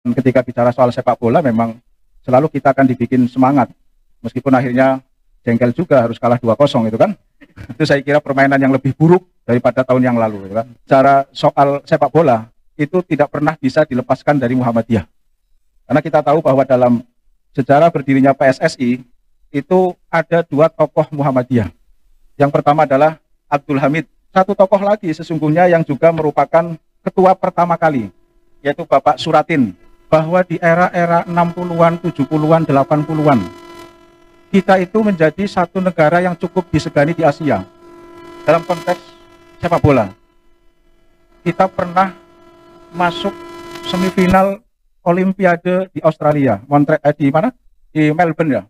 Ketika bicara soal sepak bola memang selalu kita akan dibikin semangat. Meskipun akhirnya jengkel juga harus kalah 2-0 itu kan. Itu saya kira permainan yang lebih buruk daripada tahun yang lalu itu kan. Cara soal sepak bola itu tidak pernah bisa dilepaskan dari Muhammadiyah. Karena kita tahu bahwa dalam sejarah berdirinya PSSI itu ada dua tokoh Muhammadiyah. Yang pertama adalah Abdul Hamid. Satu tokoh lagi sesungguhnya yang juga merupakan ketua pertama kali, yaitu Bapak Suratin. Bahwa di era-era 60-an, 70-an, 80-an, kita itu menjadi satu negara yang cukup disegani di Asia. Dalam konteks sepak bola, kita pernah masuk semifinal Olimpiade di Australia, di mana? Di Melbourne ya.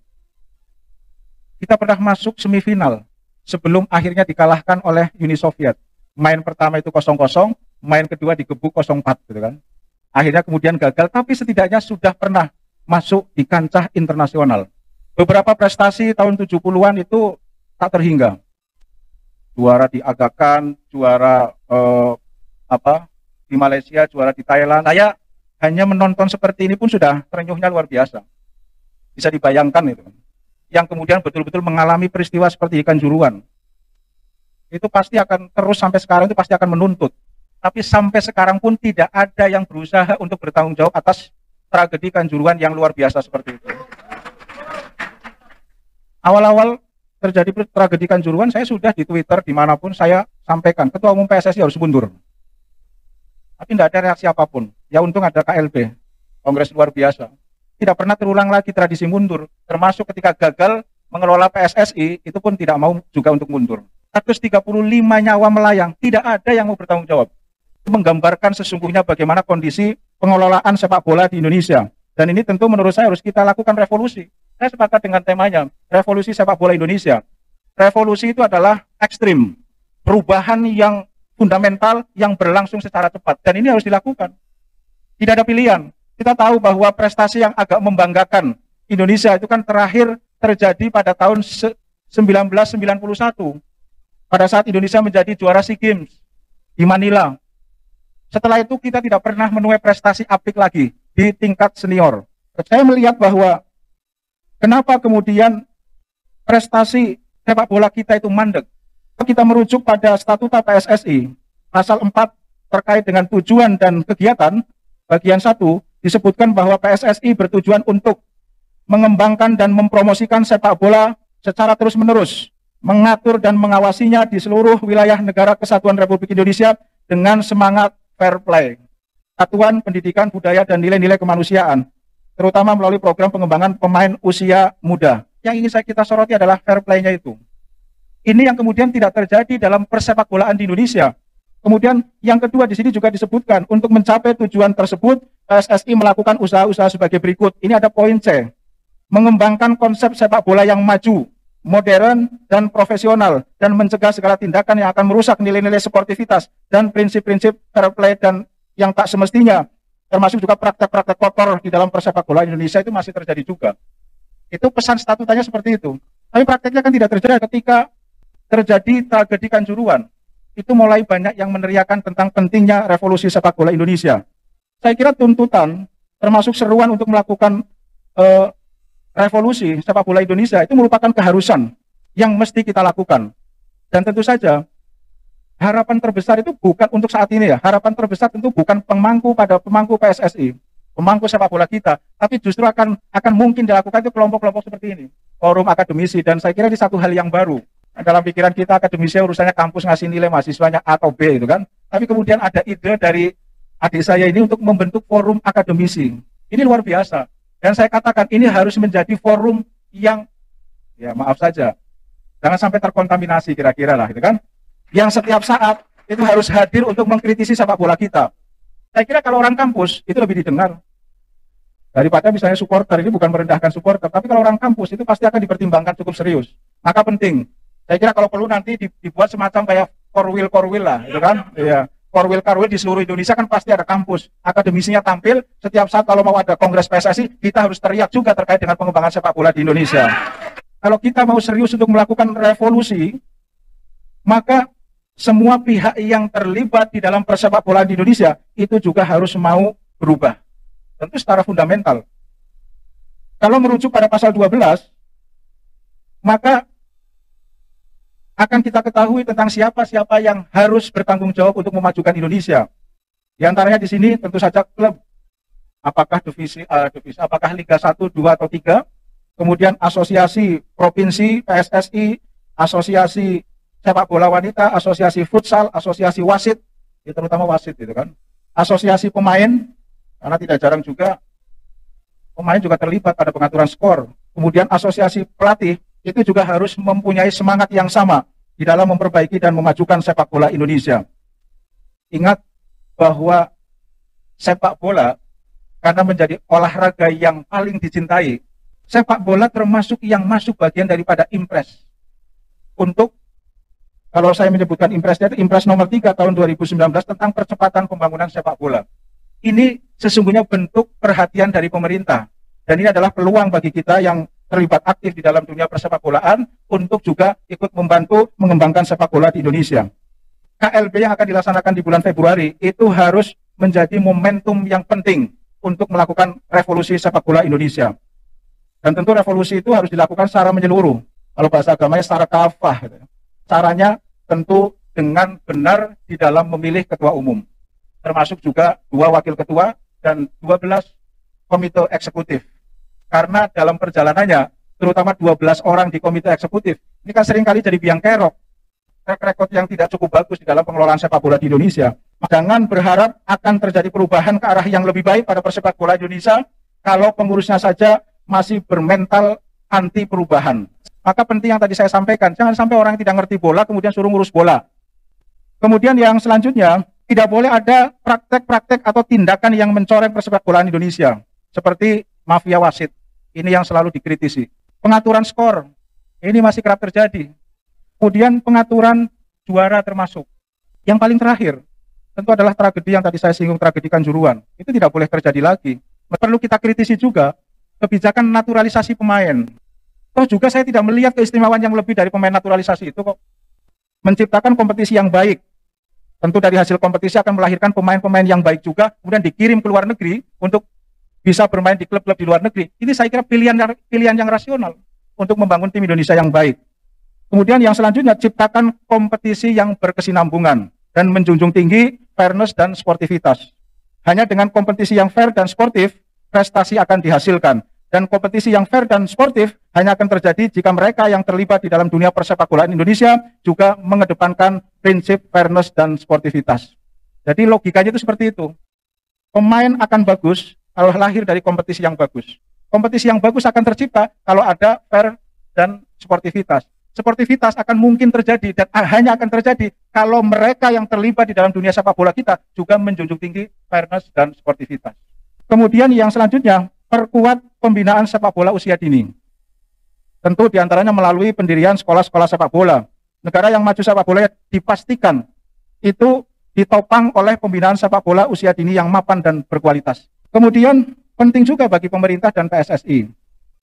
Kita pernah masuk semifinal sebelum akhirnya dikalahkan oleh Uni Soviet. Main pertama itu 0-0, main kedua digebuk 0-4 gitu kan. Akhirnya kemudian gagal, tapi setidaknya sudah pernah masuk di kancah internasional. Beberapa prestasi tahun 70-an itu tak terhingga. Juara di Aga Khan, juara di Malaysia, juara di Thailand. Saya hanya menonton seperti ini pun sudah terenyuhnya luar biasa. Bisa dibayangkan itu. Yang kemudian betul-betul mengalami peristiwa seperti ikan juruan. Itu pasti akan terus sampai sekarang itu pasti akan menuntut. Tapi sampai sekarang pun tidak ada yang berusaha untuk bertanggung jawab atas tragedi Kanjuruhan yang luar biasa seperti itu. Awal-awal terjadi tragedi Kanjuruhan, saya sudah di Twitter dimanapun saya sampaikan, Ketua Umum PSSI harus mundur. Tapi tidak ada reaksi apapun. Ya untung ada KLB, Kongres luar biasa. Tidak pernah terulang lagi tradisi mundur, termasuk ketika gagal mengelola PSSI, itu pun tidak mau juga untuk mundur. 135 nyawa melayang, tidak ada yang mau bertanggung jawab. Menggambarkan sesungguhnya bagaimana kondisi pengelolaan sepak bola di Indonesia. Dan ini tentu menurut saya harus kita lakukan revolusi. Saya sepakat dengan temanya, revolusi sepak bola Indonesia. Revolusi itu adalah ekstrim, perubahan yang fundamental yang berlangsung secara cepat. Dan ini harus dilakukan. Tidak ada pilihan. Kita tahu bahwa prestasi yang agak membanggakan Indonesia itu kan terakhir terjadi pada tahun 1991. Pada saat Indonesia menjadi juara SEA Games di Manila. Setelah itu kita tidak pernah menuai prestasi apik lagi di tingkat senior. Saya melihat bahwa kenapa kemudian prestasi sepak bola kita itu mandek. Kita merujuk pada statuta PSSI, pasal 4 terkait dengan tujuan dan kegiatan, bagian 1 disebutkan bahwa PSSI bertujuan untuk mengembangkan dan mempromosikan sepak bola secara terus-menerus, mengatur dan mengawasinya di seluruh wilayah negara Kesatuan Republik Indonesia dengan semangat fair play, kesatuan, pendidikan, budaya, dan nilai-nilai kemanusiaan, terutama melalui program pengembangan pemain usia muda. Yang ingin kita soroti adalah fair play-nya itu. Ini yang kemudian tidak terjadi dalam persepak bolaan di Indonesia. Kemudian yang kedua di sini juga disebutkan, untuk mencapai tujuan tersebut, PSSI melakukan usaha-usaha sebagai berikut. Ini ada poin C, mengembangkan konsep sepak bola yang maju, modern, dan profesional, dan mencegah segala tindakan yang akan merusak nilai-nilai sportivitas dan prinsip-prinsip fair play dan yang tak semestinya, termasuk juga praktek-praktek kotor di dalam persepak bola Indonesia itu masih terjadi juga. Itu pesan statutanya seperti itu. Tapi prakteknya kan tidak terjadi. Ketika terjadi tragedi Kanjuruhan, itu mulai banyak yang meneriakan tentang pentingnya revolusi sepak bola Indonesia. Saya kira tuntutan, termasuk seruan untuk melakukan revolusi sepak bola Indonesia itu merupakan keharusan yang mesti kita lakukan. Dan tentu saja harapan terbesar itu bukan untuk saat ini ya. Harapan terbesar tentu bukan pemangku PSSI, pemangku sepak bola kita, tapi justru akan mungkin dilakukan itu kelompok-kelompok seperti ini, forum akademisi. Dan saya kira ini satu hal yang baru. Dalam pikiran kita akademisi urusannya kampus ngasih nilai mahasiswanya A atau B itu kan. Tapi kemudian ada ide dari adik saya ini untuk membentuk forum akademisi. Ini luar biasa. Dan saya katakan ini harus menjadi forum yang, ya maaf saja, jangan sampai terkontaminasi kira-kira lah, gitu kan? Yang setiap saat itu harus hadir untuk mengkritisi sepak bola kita. Saya kira kalau orang kampus itu lebih didengar daripada misalnya supporter. Ini bukan merendahkan supporter, tapi kalau orang kampus itu pasti akan dipertimbangkan cukup serius. Maka penting. Saya kira kalau perlu nanti dibuat semacam kayak korwil lah, gitu kan? Iya. Korwil di seluruh Indonesia kan pasti ada kampus, akademisinya tampil. Setiap saat kalau mau ada kongres PSSI, kita harus teriak juga terkait dengan pengembangan sepak bola di Indonesia. Kalau kita mau serius untuk melakukan revolusi, maka semua pihak yang terlibat di dalam persepak bola di Indonesia itu juga harus mau berubah. tentu secara fundamental. Kalau merujuk pada pasal 12, maka akan kita ketahui tentang siapa-siapa yang harus bertanggung jawab untuk memajukan Indonesia. Di antaranya di sini tentu saja klub, apakah divisi A, divisi, apakah Liga 1, 2, atau 3, kemudian asosiasi provinsi, PSSI, asosiasi sepak bola wanita, asosiasi futsal, asosiasi wasit, ya terutama wasit gitu kan, asosiasi pemain, karena tidak jarang juga pemain juga terlibat pada pengaturan skor, kemudian asosiasi pelatih, itu juga harus mempunyai semangat yang sama di dalam memperbaiki dan memajukan sepak bola Indonesia. Ingat bahwa sepak bola karena menjadi olahraga yang paling dicintai, sepak bola termasuk yang masuk bagian daripada impres. Untuk, kalau saya menyebutkan impresnya, itu impres nomor 3 tahun 2019 tentang percepatan pembangunan sepak bola. Ini sesungguhnya bentuk perhatian dari pemerintah. Dan ini adalah peluang bagi kita yang terlibat aktif di dalam dunia persepak bolaan untuk juga ikut membantu mengembangkan sepak bola di Indonesia. KLB yang akan dilaksanakan di bulan Februari itu harus menjadi momentum yang penting untuk melakukan revolusi sepak bola Indonesia. Dan tentu revolusi itu harus dilakukan secara menyeluruh. Kalau bahasa agamanya secara kafah. Caranya tentu dengan benar di dalam memilih ketua umum. Termasuk juga 2 wakil ketua dan 12 komite eksekutif. Karena dalam perjalanannya, terutama 12 orang di komite eksekutif, ini kan seringkali jadi biang kerok. Track record yang tidak cukup bagus di dalam pengelolaan sepak bola di Indonesia. Jangan berharap akan terjadi perubahan ke arah yang lebih baik pada persepak bola Indonesia kalau pengurusnya saja masih bermental anti perubahan. Maka penting yang tadi saya sampaikan, jangan sampai orang yang tidak ngerti bola kemudian suruh ngurus bola. Kemudian yang selanjutnya, tidak boleh ada praktek-praktek atau tindakan yang mencoreng persepak bolaan Indonesia. Seperti mafia wasit, ini yang selalu dikritisi. Pengaturan skor, ini masih kerap terjadi. Kemudian pengaturan juara termasuk. Yang paling terakhir, tentu adalah tragedi yang tadi saya singgung, tragedi Kanjuruhan. Itu tidak boleh terjadi lagi. Perlu kita kritisi juga kebijakan naturalisasi pemain. Toh juga saya tidak melihat keistimewaan yang lebih dari pemain naturalisasi itu kok. Menciptakan kompetisi yang baik. Tentu dari hasil kompetisi akan melahirkan pemain-pemain yang baik juga, kemudian dikirim ke luar negeri untuk bisa bermain di klub-klub di luar negeri. Ini saya kira pilihan yang rasional untuk membangun tim Indonesia yang baik. Kemudian yang selanjutnya, ciptakan kompetisi yang berkesinambungan dan menjunjung tinggi fairness dan sportivitas. Hanya dengan kompetisi yang fair dan sportif, prestasi akan dihasilkan. Dan kompetisi yang fair dan sportif hanya akan terjadi jika mereka yang terlibat di dalam dunia persepak bolaan Indonesia juga mengedepankan prinsip fairness dan sportivitas. Jadi logikanya itu seperti itu. Pemain akan bagus kalau lahir dari kompetisi yang bagus. Kompetisi yang bagus akan tercipta kalau ada fair dan sportivitas. Sportivitas akan mungkin terjadi dan hanya akan terjadi kalau mereka yang terlibat di dalam dunia sepak bola kita juga menjunjung tinggi fairness dan sportivitas. Kemudian yang selanjutnya, perkuat pembinaan sepak bola usia dini. Tentu diantaranya melalui pendirian sekolah-sekolah sepak bola. Negara yang maju sepak bola dipastikan itu ditopang oleh pembinaan sepak bola usia dini yang mapan dan berkualitas. Kemudian penting juga bagi pemerintah dan PSSI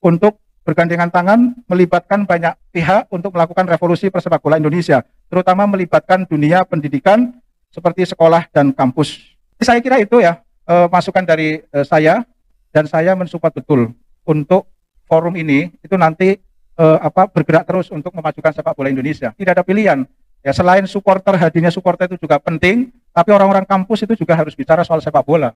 untuk bergandengan tangan melibatkan banyak pihak untuk melakukan revolusi persepak bola Indonesia, terutama melibatkan dunia pendidikan seperti sekolah dan kampus. Saya kira itu ya masukan dari saya, dan saya mensupport betul untuk forum ini itu nanti bergerak terus untuk memajukan sepak bola Indonesia. Tidak ada pilihan. Ya, selain supporter, hadirnya supporter itu juga penting, tapi orang-orang kampus itu juga harus bicara soal sepak bola.